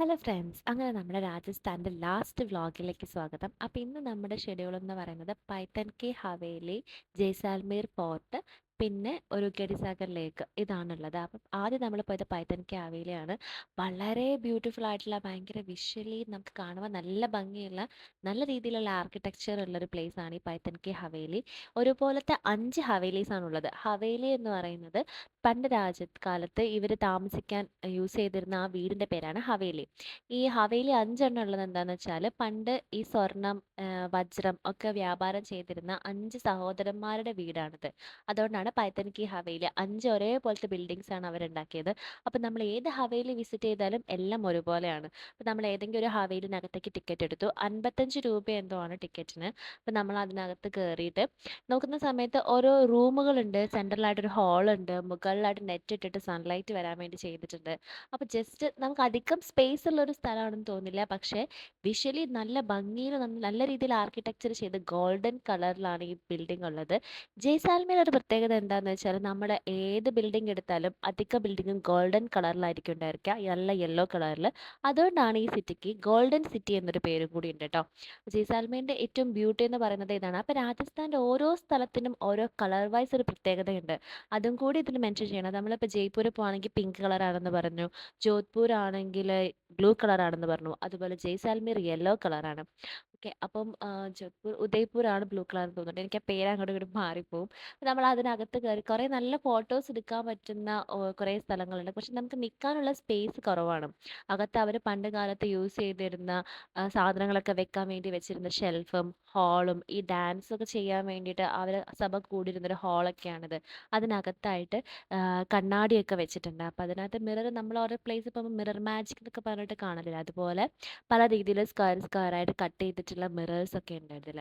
Hello friends, അങ്ങനെ നമ്മുടെ രാജസ്ഥാൻ്റെ last വ്ളോഗിലേക്ക് സ്വാഗതം. അപ്പോൾ ഇന്ന് നമ്മുടെ ഷെഡ്യൂൾ എന്ന് പറയുന്നത് പൈത്തൻ കി ഹവേലി, ജയ്സാൽമീർ ഫോർട്ട്, പിന്നെ ഒരു ഗഡിസാഗർ ലേക്ക് ഇതാണുള്ളത്. അപ്പം ആദ്യം നമ്മൾ പോയത് പൈത്തൻ കി ഹവേലിയാണ്. വളരെ ബ്യൂട്ടിഫുൾ ആയിട്ടുള്ള, ഭയങ്കര വിഷ്വലി നമുക്ക് കാണുമ്പോൾ നല്ല ഭംഗിയുള്ള, നല്ല രീതിയിലുള്ള ആർക്കിടെക്ചർ ഉള്ളൊരു പ്ലേസ് ആണ് ഈ പൈത്തൻ കി ഹവേലി. ഒരുപോലത്തെ 5 ഹവേലീസ് ആണുള്ളത്. ഹവേലി എന്ന് പറയുന്നത് പണ്ട് രാജകാലത്ത് ഇവർ താമസിക്കാൻ യൂസ് ചെയ്തിരുന്ന ആ വീടിൻ്റെ പേരാണ് ഹവേലി. ഈ ഹവേലി 5 ഉള്ളത് എന്താണെന്ന് വെച്ചാൽ, പണ്ട് ഈ സ്വർണം, വജ്രം ഒക്കെ വ്യാപാരം ചെയ്തിരുന്ന 5 സഹോദരന്മാരുടെ വീടാണിത്. അതുകൊണ്ടാണ് പൈത്തൻ കി ഹവേലി 5 ഒരേപോലത്തെ ബിൽഡിങ്സ് ആണ് അവരുണ്ടാക്കിയത്. അപ്പം നമ്മൾ ഏത് ഹവേലി വിസിറ്റ് ചെയ്താലും എല്ലാം ഒരുപോലെയാണ്. അപ്പം നമ്മൾ ഏതെങ്കിലും ഒരു ഹവേലിനകത്തേക്ക് ടിക്കറ്റ് എടുത്തു, 55 രൂപ എന്തോ ആണ് ടിക്കറ്റിന്. അപ്പം നമ്മൾ അതിനകത്ത് കയറിയിട്ട് നോക്കുന്ന സമയത്ത് ഓരോ റൂമുകളുണ്ട്, സെൻട്രലായിട്ടൊരു ഹാളുണ്ട്, മുകളിലായിട്ട് നെറ്റ് ഇട്ടിട്ട് സൺലൈറ്റ് വരാൻ വേണ്ടി ചെയ്തിട്ടുണ്ട്. അപ്പോൾ ജസ്റ്റ് നമുക്ക് അധികം സ്പേസ് ഉള്ളൊരു സ്ഥലമാണെന്ന് തോന്നില്ല, പക്ഷേ വിഷ്വലി നല്ല ഭംഗിയിൽ നല്ല രീതിയിൽ ആർക്കിടെക്ചർ ചെയ്ത് ഗോൾഡൻ കളറിലാണ് ഈ ബിൽഡിംഗ് ഉള്ളത്. ജയ്സാൽമീർ ഒരു പ്രത്യേകത എന്താണെന്ന് വെച്ചാൽ, നമ്മുടെ ഏത് ബിൽഡിംഗ് എടുത്താലും അധിക ബിൽഡിങ്ങും ഗോൾഡൻ കളറിലായിരിക്കും ഉണ്ടായിരിക്കുക, നല്ല യെല്ലോ കളറിൽ. അതുകൊണ്ടാണ് ഈ സിറ്റിക്ക് ഗോൾഡൻ സിറ്റി എന്നൊരു പേരും കൂടി ഉണ്ട് കേട്ടോ. ജയ്സാൽമീറിൻ്റെ ഏറ്റവും ബ്യൂട്ടി എന്ന് പറയുന്നത് ഇതാണ്. അപ്പോൾ രാജസ്ഥാൻ്റെ ഓരോ സ്ഥലത്തിനും ഓരോ കളർ വൈസ് ഒരു പ്രത്യേകതയുണ്ട്. അതും കൂടി ഇതിൽ മെൻഷൻ ചെയ്യണം. നമ്മളിപ്പോൾ ജയ്പൂർ പോകുകയാണെങ്കിൽ പിങ്ക് കളറാണെന്ന് പറഞ്ഞു, ജോധ്പൂർ ആണെങ്കിൽ ബ്ലൂ കളറാണെന്ന് പറഞ്ഞു, അതുപോലെ ജയ്സാൽമീർ യെല്ലോ കളറാണ്. ഓക്കെ, അപ്പം ജോധ്പൂർ ഉദയ്പൂരാണ് ബ്ലൂ കളർ എന്ന് തോന്നുന്നുണ്ട്. എനിക്ക് ആ പേര് അങ്ങോട്ട് ഇങ്ങോട്ട് മാറിപ്പോവും. നമ്മൾ അതിനകത്ത് കയറി കുറേ നല്ല ഫോട്ടോസ് എടുക്കാൻ പറ്റുന്ന കുറേ സ്ഥലങ്ങളുണ്ട്, പക്ഷെ നമുക്ക് നിൽക്കാനുള്ള സ്പേസ് കുറവാണ്. അകത്ത് അവർ പണ്ട് കാലത്ത് യൂസ് ചെയ്തിരുന്ന സാധനങ്ങളൊക്കെ വെക്കാൻ വേണ്ടി വെച്ചിരുന്ന ഷെൽഫും ഹാളും, ഈ ഡാൻസ് ഒക്കെ ചെയ്യാൻ വേണ്ടിയിട്ട് അവർ സഭ കൂടിയിരുന്നൊരു ഹാളൊക്കെയാണിത്. അതിനകത്തായിട്ട് കണ്ണാടിയൊക്കെ വെച്ചിട്ടുണ്ട്. അപ്പോൾ അതിനകത്ത് മിറർ, നമ്മൾ ഓരോ പ്ലേസ് ഇപ്പോൾ മിറർ മാജിക് എന്നൊക്കെ പറഞ്ഞിട്ട് കാണലില്ല, അതുപോലെ പല രീതിയിൽ സ്ക്വയർ സ്ക്വയറായിട്ട് കട്ട് ചെയ്തിട്ടുള്ള മിറേഴ്സ് ഒക്കെ ഉണ്ട് ഇതിൽ.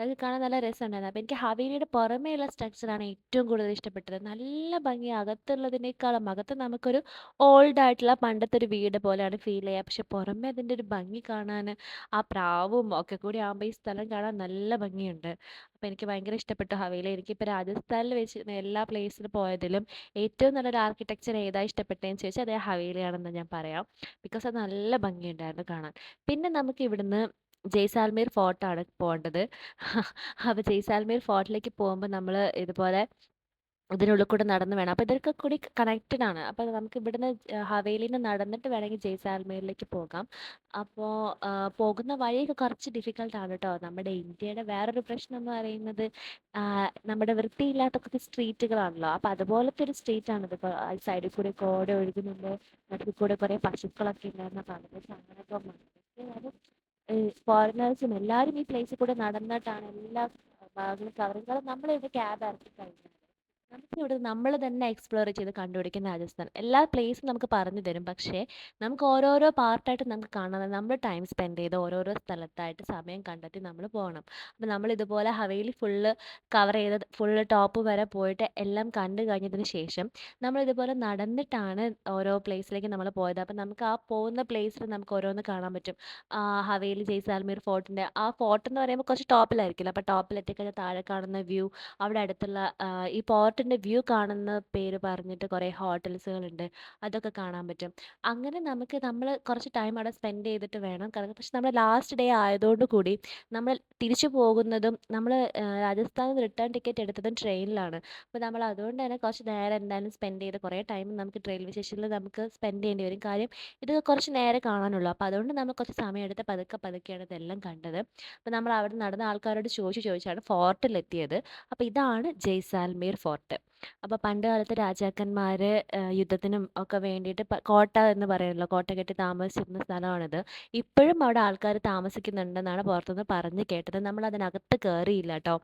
അതൊക്കെ കാണാൻ നല്ല രസമുണ്ടായിരുന്നു. അപ്പോൾ എനിക്ക് ഹവേലിയുടെ പുറമേയുള്ള സ്ട്രക്ചറാണ് ഏറ്റവും കൂടുതൽ ഇഷ്ടപ്പെട്ടത്. നല്ല ഭംഗി, അകത്തുള്ളതിനേക്കാളും അകത്ത് നമുക്കൊരു ഓൾഡ് ആയിട്ടുള്ള പണ്ടത്തെ ഒരു വീട് പോലെയാണ് ഫീൽ ചെയ്യുക, പക്ഷെ പുറമേ അതിൻ്റെ ഒരു ഭംഗി കാണാൻ, ആ പ്രാവും ഒക്കെ കൂടി ആകുമ്പോൾ ഈ സ്ഥലം കാണാൻ നല്ല ഭംഗിയുണ്ട്. അപ്പോൾ എനിക്ക് ഭയങ്കര ഇഷ്ടപ്പെട്ടു ഹവേലി. എനിക്കിപ്പോൾ രാജസ്ഥാനിൽ വെച്ച് എല്ലാ പ്ലേസിലും പോയതിലും ഏറ്റവും നല്ലൊരു ആർക്കിടെക്ചർ ഏതാ ഇഷ്ടപ്പെട്ടതെന്ന് ചോദിച്ചാൽ അത് ഹവേലിയാണെന്ന് ഞാൻ പറയാം. ബിക്കോസ് അത് നല്ല ഭംഗിയുണ്ടായിരുന്നു കാണാൻ. പിന്നെ നമുക്ക് ഇവിടുന്ന് ജയ്സാൽമീർ ഫോർട്ടാണ് പോകേണ്ടത്. അപ്പോൾ ജയ്സാൽമീർ ഫോർട്ടിലേക്ക് പോകുമ്പോൾ നമ്മൾ ഇതുപോലെ ഇതിനുള്ളിൽ കൂടെ നടന്ന് വേണം. അപ്പോൾ ഇതൊക്കെ കൂടി കണക്റ്റഡ് ആണ്. അപ്പോൾ നമുക്ക് ഇവിടുന്ന് ഹവേലിയിൽ നിന്ന് നടന്നിട്ട് വേണമെങ്കിൽ ജയ്സാൽമീറിലേക്ക് പോകാം. അപ്പോൾ പോകുന്ന വഴിയൊക്കെ കുറച്ച് ഡിഫിക്കൽട്ടാണ് കേട്ടോ. നമ്മുടെ ഇന്ത്യയുടെ വേറൊരു പ്രശ്നം എന്ന് പറയുന്നത് നമ്മുടെ വൃത്തിയില്ലാത്ത കുറച്ച് സ്ട്രീറ്റുകളാണല്ലോ. അപ്പോൾ അതുപോലത്തെ ഒരു സ്ട്രീറ്റാണിത്. ഇപ്പോൾ സൈഡിൽ കൂടെ ഓട ഒഴുകുന്നുണ്ട്, നടുവിൽ കൂടെ കുറേ പശുക്കളൊക്കെ ഉണ്ടായിരുന്ന കാണുന്നത്. പക്ഷെ അങ്ങനെയൊക്കെ മാറി. ഫോറിനേഴ്സും എല്ലാവരും ഈ പ്ലേസിൽ കൂടെ നടന്നിട്ടാണ് എല്ലാ ഭാഗങ്ങളും കവർ ചെയ്യുന്നത്. നമ്മളിവിടെ ക്യാബ് ഇറക്കി കഴിഞ്ഞാൽ നമുക്കിവിടെ നമ്മൾ തന്നെ എക്സ്പ്ലോർ ചെയ്ത് കണ്ടുപിടിക്കുന്ന രാജസ്ഥാൻ. എല്ലാ പ്ലേസും നമുക്ക് പറഞ്ഞു തരും, പക്ഷേ നമുക്ക് ഓരോരോ പാർട്ടായിട്ട് നമുക്ക് കാണാൻ നമ്മൾ ടൈം സ്പെൻഡ് ചെയ്ത് ഓരോരോ സ്ഥലത്തായിട്ട് സമയം കണ്ടെത്തി നമ്മൾ പോകണം. അപ്പോൾ നമ്മൾ ഇതുപോലെ ഹവേലി ഫുള്ള് കവർ ചെയ്ത് ഫുള്ള് ടോപ്പ് വരെ പോയിട്ട് എല്ലാം കണ്ടു കഴിഞ്ഞതിന് ശേഷം നമ്മൾ ഇതുപോലെ നടന്നിട്ടാണ് ഓരോ പ്ലേസിലേക്ക് നമ്മൾ പോയത്. അപ്പോൾ നമുക്ക് ആ പോകുന്ന പ്ലേസിൽ നമുക്ക് ഓരോന്ന് കാണാൻ പറ്റും. ഹവേലി ജയ്സാൽമീർ ഫോർട്ടിൻ്റെ ആ ഫോർട്ട് എന്ന് പറയുമ്പോൾ കുറച്ച് ടോപ്പിലായിരിക്കില്ല. അപ്പോൾ ടോപ്പിൽ എത്തിക്കഴിഞ്ഞാൽ താഴെ കാണുന്ന വ്യൂ, അവിടെ അടുത്തുള്ള ഈ പോർട്ടിൻ്റെ വ്യൂ കാണുന്ന പേര് പറഞ്ഞിട്ട് കുറേ ഹോട്ടൽസുകളുണ്ട്, അതൊക്കെ കാണാൻ പറ്റും. അങ്ങനെ നമ്മൾ കുറച്ച് ടൈം അവിടെ സ്പെൻഡ് ചെയ്തിട്ട് വേണം കറങ്ങാൻ. പക്ഷെ നമ്മൾ ലാസ്റ്റ് ഡേ ആയതുകൊണ്ട് കൂടി നമ്മൾ തിരിച്ചു പോകുന്നതും, നമ്മൾ രാജസ്ഥാനിൽ നിന്ന് റിട്ടേൺ ടിക്കറ്റ് എടുത്തതും ട്രെയിനിലാണ്. അപ്പോൾ നമ്മൾ അതുകൊണ്ട് തന്നെ കുറച്ച് നേരം എന്തായാലും സ്പെൻഡ് ചെയ്ത് കുറേ ടൈം നമുക്ക് റെയിൽവേ സ്റ്റേഷനിൽ നമുക്ക് സ്പെൻഡ് ചെയ്യേണ്ടി വരും. കാര്യം ഇത് കുറച്ച് നേരെ കാണാനുള്ളൂ. അപ്പോൾ അതുകൊണ്ട് നമ്മൾ കുറച്ച് സമയം എടുത്ത് പതുക്കെ പതുക്കെയാണ് ഇതെല്ലാം കണ്ടത്. അപ്പോൾ നമ്മൾ അവിടെ നടന്ന ആൾക്കാരോട് ചോദിച്ചാണ് ഫോർട്ടിലെത്തിയത്. അപ്പോൾ ഇതാണ് ജയ്സാൽമീർ ഫോർട്ട്. അപ്പോൾ പണ്ട് കാലത്ത് രാജാക്കന്മാർ യുദ്ധത്തിനും ഒക്കെ വേണ്ടിയിട്ട് കോട്ട എന്ന് പറയുമല്ലോ, കോട്ട കെട്ടി താമസിച്ചിരുന്ന സ്ഥലമാണിത്. ഇപ്പോഴും അവിടെ ആൾക്കാർ താമസിക്കുന്നുണ്ടെന്നാണ് പുറത്തുനിന്ന് പറഞ്ഞ് കേട്ടത്. നമ്മൾ അതിനകത്ത് കയറിയില്ല കേട്ടോ.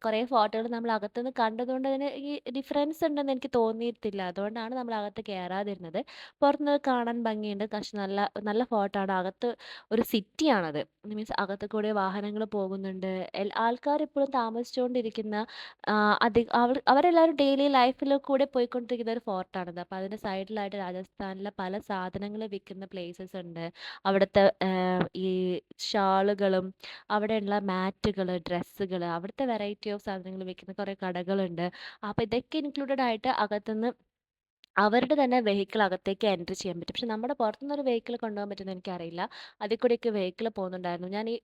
കുറേ ഫോട്ടോകൾ നമ്മൾ അകത്തുനിന്ന് കണ്ടതുകൊണ്ട് അതിന് ഈ ഡിഫറൻസ് ഉണ്ടെന്ന് എനിക്ക് തോന്നിയിട്ടില്ല. അതുകൊണ്ടാണ് നമ്മൾ അകത്ത് കയറാതിരുന്നത്. പുറത്തുനിന്ന് കാണാൻ ഭംഗിയുണ്ട്, പക്ഷെ നല്ല നല്ല ഫോട്ടോ ആണ്. അകത്ത് ഒരു സിറ്റിയാണത്. മീൻസ് അകത്ത് കൂടെ വാഹനങ്ങൾ പോകുന്നുണ്ട്. ആൾക്കാർ ഇപ്പോഴും താമസിച്ചുകൊണ്ടിരിക്കുന്ന, അവരെല്ലാവരും ഡെയിലി ലൈഫിൽ കൂടെ പോയിക്കൊണ്ടിരിക്കുന്ന ഒരു ഫോർട്ടാണിത്. അപ്പോൾ അതിൻ്റെ സൈഡിലായിട്ട് രാജസ്ഥാനിലെ പല സാധനങ്ങൾ വിൽക്കുന്ന പ്ലേസസ് ഉണ്ട്. അവിടുത്തെ ഈ ഷാളുകളും അവിടെയുള്ള മാറ്റുകൾ, ഡ്രസ്സുകൾ, അവിടുത്തെ വെറൈറ്റി ഓഫ് സാധനങ്ങൾ വിൽക്കുന്ന കുറേ കടകളുണ്ട്. അപ്പോൾ ഇതൊക്കെ ഇൻക്ലൂഡഡ് ആയിട്ട് അകത്തുനിന്ന് അവരുടെ തന്നെ വെഹിക്കിൾ അകത്തേക്ക് എൻട്രി ചെയ്യാൻ പറ്റും. പക്ഷെ നമ്മുടെ പുറത്തുനിന്നൊരു വെഹിക്കിൾ കൊണ്ടുപോകാൻ പറ്റുമെന്ന് എനിക്കറിയില്ല. അതിൽ കൂടെയൊക്കെ വെഹിക്കിൾ പോകുന്നുണ്ടായിരുന്നു. ഞാൻ ഈ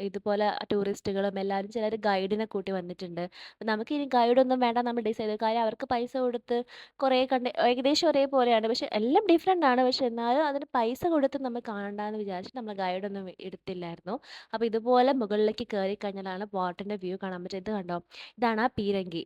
ഇതുപോലെ ടൂറിസ്റ്റുകളും എല്ലാവരും ചിലർ ഗൈഡിനെ കൂട്ടി വന്നിട്ടുണ്ട്. അപ്പൊ നമുക്കിനി ഗൈഡൊന്നും വേണ്ട നമ്മൾ ഡിസൈഡ് ചെയ്തു. കാര്യം അവർക്ക് പൈസ കൊടുത്ത് കുറേ കണ്ട് ഏകദേശം ഒരേപോലെയാണ്. പക്ഷെ എല്ലാം ഡിഫറൻറ്റ് ആണ്. പക്ഷെ എന്നാലും അതിന് പൈസ കൊടുത്ത് നമ്മൾ കാണണ്ടാന്ന് വിചാരിച്ച് നമ്മൾ ഗൈഡൊന്നും എടുത്തില്ലായിരുന്നു. അപ്പോൾ ഇതുപോലെ മുകളിലേക്ക് കയറി കഴിഞ്ഞാലാണ് പോട്ടിൻ്റെ വ്യൂ കാണാൻ പറ്റുക. ഇത് കണ്ടോ? ഇതാണ് ആ പീരങ്കി.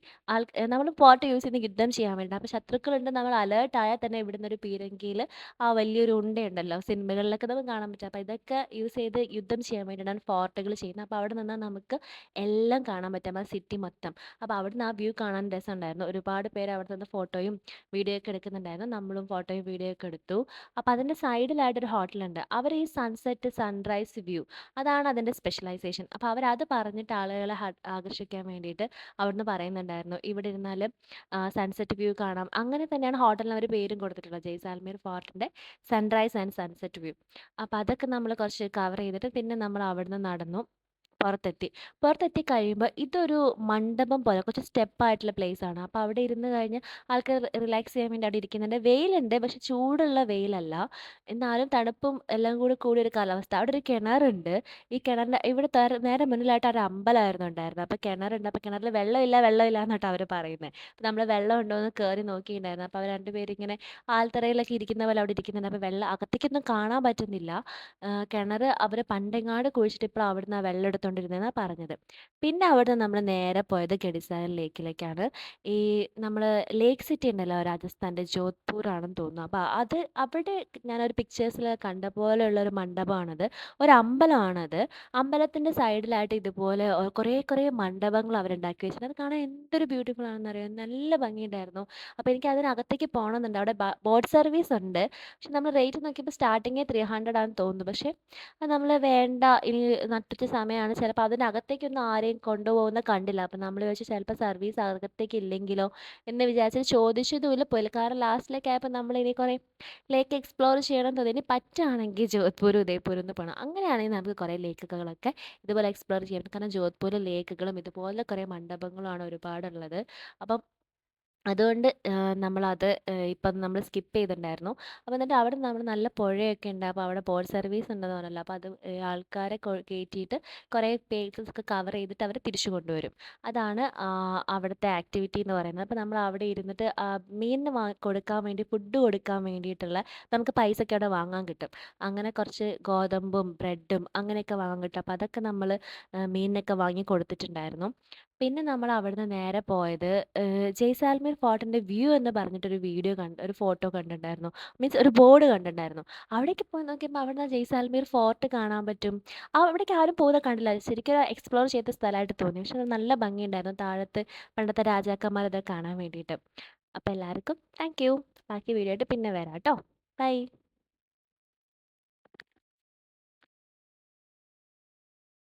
നമ്മൾ പോട്ട് യൂസ് ചെയ്യുന്നത് യുദ്ധം ചെയ്യാൻ വേണ്ടിയിട്ടാണ്. അപ്പോൾ ശത്രുക്കളുണ്ട് നമ്മൾ അലേർട്ട് ആയാൽ തന്നെ ഇവിടുന്ന് ഒരു പീരങ്കിയിൽ ആ വലിയൊരു ഉണ്ടയുണ്ടല്ലോ സിനിമകളിലൊക്കെ നമുക്ക് കാണാൻ പറ്റും. അപ്പോൾ ഇതൊക്കെ യൂസ് ചെയ്ത് യുദ്ധം ചെയ്യാൻ വേണ്ടിയിട്ടാണ് ഫോർട്ടുകൾ ചെയ്യുന്നത്. അപ്പോൾ അവിടെ നിന്നാൽ നമുക്ക് എല്ലാം കാണാൻ പറ്റും ആ സിറ്റി മൊത്തം. അപ്പോൾ അവിടുന്ന് ആ വ്യൂ കാണാൻ രസമുണ്ടായിരുന്നു. ഒരുപാട് പേര് അവിടെ നിന്ന് ഫോട്ടോയും വീഡിയോ ഒക്കെ എടുക്കുന്നുണ്ടായിരുന്നു. നമ്മളും ഫോട്ടോയും വീഡിയോ ഒക്കെ എടുത്തു. അപ്പോൾ അതിൻ്റെ സൈഡിലായിട്ടൊരു ഹോട്ടലുണ്ട്. അവർ ഈ സൺസെറ്റ് സൺറൈസ് വ്യൂ അതാണ് അതിൻ്റെ സ്പെഷ്യലൈസേഷൻ. അപ്പോൾ അവരത് പറഞ്ഞിട്ട് ആളുകളെ ആകർഷിക്കാൻ വേണ്ടിയിട്ട് അവിടുന്ന് പറയുന്നുണ്ടായിരുന്നു ഇവിടെ ഇരുന്നാൽ സൺസെറ്റ് വ്യൂ കാണാം. അങ്ങനെ തന്നെയാണ് ഹോട്ടലിന് അവർ പേരും കൊടുത്തിട്ടുള്ളത്. ജയ്സാൽമീർ ഫോർട്ടിൻ്റെ സൺറൈസ് ആൻഡ് സൺസെറ്റ് വ്യൂ. അപ്പോൾ അതൊക്കെ നമ്മൾ കുറച്ച് കവർ ചെയ്തിട്ട് പിന്നെ നമ്മൾ അവിടുന്ന് നടന്നു പുറത്തെത്തി. പുറത്തെത്തി കഴിയുമ്പോൾ ഇതൊരു മണ്ഡപം പോലെ കുറച്ച് സ്റ്റെപ്പായിട്ടുള്ള പ്ലേസാണ്. അപ്പോൾ അവിടെ ഇരുന്ന് കഴിഞ്ഞ് ആൾക്കാർ റിലാക്സ് ചെയ്യാൻ വേണ്ടി അവിടെ ഇരിക്കുന്നുണ്ട്. വെയിലുണ്ട്, പക്ഷെ ചൂടുള്ള വെയിലല്ല. എന്നാലും തണുപ്പും എല്ലാം കൂടി കൂടിയൊരു കാലാവസ്ഥ. അവിടെ ഒരു കിണറുണ്ട്. ഈ കിണറിൻ്റെ ഇവിടെ നേരെ മുന്നിലായിട്ട് ഒരു അമ്പലമായിരുന്നു ഉണ്ടായിരുന്നത്. അപ്പോൾ കിണറുണ്ട്. അപ്പോൾ കിണറിൽ വെള്ളമില്ല വെള്ളമില്ല എന്നാട്ടോ അവർ പറയുന്നത്. അപ്പോൾ നമ്മൾ വെള്ളം ഉണ്ടോ എന്ന് കയറി നോക്കിയിട്ടുണ്ടായിരുന്നു. അപ്പോൾ അവർ രണ്ടുപേരും ഇങ്ങനെ ആൽത്തറയിലൊക്കെ ഇരിക്കുന്ന പോലെ അവിടെ ഇരിക്കുന്നുണ്ട്. അപ്പോൾ വെള്ളം അകത്തേക്കൊന്നും കാണാൻ പറ്റുന്നില്ല. കിണർ അവർ പണ്ടെങ്ങാണ്ട് കുഴിച്ചിട്ട് ഇപ്പോൾ അവിടുന്ന് ആ വെള്ളം എടുത്തുകൊണ്ടിരുന്നതെന്നാണ് പറഞ്ഞത്. പിന്നെ അവിടുന്ന് നമ്മൾ നേരെ പോയത് ഗഡിസാരൻ ലേക്കിലേക്കാണ്. ഈ നമ്മൾ ലേക്ക് സിറ്റി ഉണ്ടല്ലോ രാജസ്ഥാൻ്റെ ജോധ്പൂർ ആണെന്ന് തോന്നുന്നു. അപ്പോൾ അത് അവിടെ ഞാനൊരു പിക്ചേഴ്സിൽ കണ്ട പോലെയുള്ളൊരു മണ്ഡപമാണത്. ഒരു അമ്പലമാണത്. അമ്പലത്തിൻ്റെ സൈഡിലായിട്ട് ഇതുപോലെ കുറേ മണ്ഡപങ്ങൾ അവരുണ്ടാക്കി വെച്ചിട്ടുണ്ട്. അത് കാണാൻ എന്തൊരു ബ്യൂട്ടിഫുൾ ആണെന്നറിയാം. നല്ല ഭംഗിയുണ്ടായിരുന്നു. അപ്പോൾ എനിക്ക് അതിനകത്തേക്ക് പോകണമെന്നുണ്ട്. അവിടെ ബോട്ട് സർവീസ് ഉണ്ട്. പക്ഷെ നമ്മൾ റേറ്റ് നോക്കിയപ്പോൾ സ്റ്റാർട്ടിങ്ങേ 300 ആണെന്ന് തോന്നുന്നു. പക്ഷേ അത് നമ്മൾ വേണ്ട ഇനി നട്ടുച്ച സമയമാണ് ചിലപ്പോൾ അതിനകത്തേക്കൊന്നും ആരെയും കൊണ്ടുപോകുന്നത് കണ്ടില്ല. അപ്പം നമ്മൾ വിചാരിച്ചു ചിലപ്പോൾ സർവീസ് അകത്തേക്ക് ഇല്ലെങ്കിലോ എന്ന് വിചാരിച്ചിട്ട് ചോദിച്ചതുമില്ല പോയില്ല. കാരണം ലാസ്റ്റിലേക്ക് ആയപ്പോൾ നമ്മൾ ഇനി കുറേ ലേക്ക് എക്സ്പ്ലോർ ചെയ്യണം തോന്നി. ഇനി പറ്റുകയാണെങ്കിൽ ജോധ്പൂരും ഉദയ്പൂരും ഒന്ന് പോകണം. അങ്ങനെയാണെങ്കിൽ നമുക്ക് കുറേ ലേക്കുകളൊക്കെ ഇതുപോലെ എക്സ്പ്ലോർ ചെയ്യാൻ പറ്റും. കാരണം ജോധ്പൂരിലെ ലേക്കുകളും ഇതുപോലെ കുറേ മണ്ഡപങ്ങളുമാണ് ഒരുപാടുള്ളത്. അപ്പം അതുകൊണ്ട് നമ്മളത് ഇപ്പം നമ്മൾ സ്കിപ്പ് ചെയ്തിട്ടുണ്ടായിരുന്നു. അപ്പോൾ എന്നിട്ട് അവിടെ നമ്മൾ നല്ല പുഴയൊക്കെ ഉണ്ട്. അപ്പോൾ അവിടെ ബോട്ട് സർവീസ് ഉണ്ടെന്ന് പറഞ്ഞല്ലോ. അപ്പോൾ അത് ആൾക്കാരെ കയറ്റിയിട്ട് കുറേ പ്ലേസസ് ഒക്കെ കവർ ചെയ്തിട്ട് അവർ തിരിച്ചു കൊണ്ടുവരും. അതാണ് അവിടുത്തെ ആക്ടിവിറ്റി എന്ന് പറയുന്നത്. അപ്പോൾ നമ്മൾ അവിടെ ഇരുന്നിട്ട് മീനിന് കൊടുക്കാൻ വേണ്ടി ഫുഡ് കൊടുക്കാൻ വേണ്ടിയിട്ടുള്ള നമുക്ക് പൈസയൊക്കെ അവിടെ വാങ്ങാൻ കിട്ടും. അങ്ങനെ കുറച്ച് ഗോതമ്പും ബ്രെഡും അങ്ങനെയൊക്കെ വാങ്ങാൻ കിട്ടും. അപ്പോൾ അതൊക്കെ നമ്മൾ മീനിനൊക്കെ വാങ്ങി കൊടുത്തിട്ടുണ്ടായിരുന്നു. പിന്നെ നമ്മൾ അവിടുന്ന് നേരെ പോയത് ജയ്സാൽമീർ ഫോർട്ടിൻ്റെ വ്യൂ എന്ന് പറഞ്ഞിട്ടൊരു ഒരു ഫോട്ടോ കണ്ടിട്ടുണ്ടായിരുന്നു. മീൻസ് ഒരു ബോർഡ് കണ്ടിട്ടുണ്ടായിരുന്നു. അവിടേക്ക് പോയി നോക്കിയപ്പോൾ അവിടുന്ന് ജയ്സാൽമീർ ഫോർട്ട് കാണാൻ പറ്റും. അവിടേക്ക് ആരും പോകുന്നത് കണ്ടില്ല. ശരിക്കും എക്സ്പ്ലോർ ചെയ്ത സ്ഥലമായിട്ട് തോന്നി. പക്ഷെ അത് നല്ല ഭംഗിയുണ്ടായിരുന്നു. താഴത്ത് പണ്ടത്തെ രാജാക്കന്മാരതൊക്കെ കാണാൻ വേണ്ടിയിട്ട്. അപ്പോൾ എല്ലാവർക്കും താങ്ക് യു. ബാക്കി വീഡിയോ ആയിട്ട് പിന്നെ വരാം കേട്ടോ. ബൈ.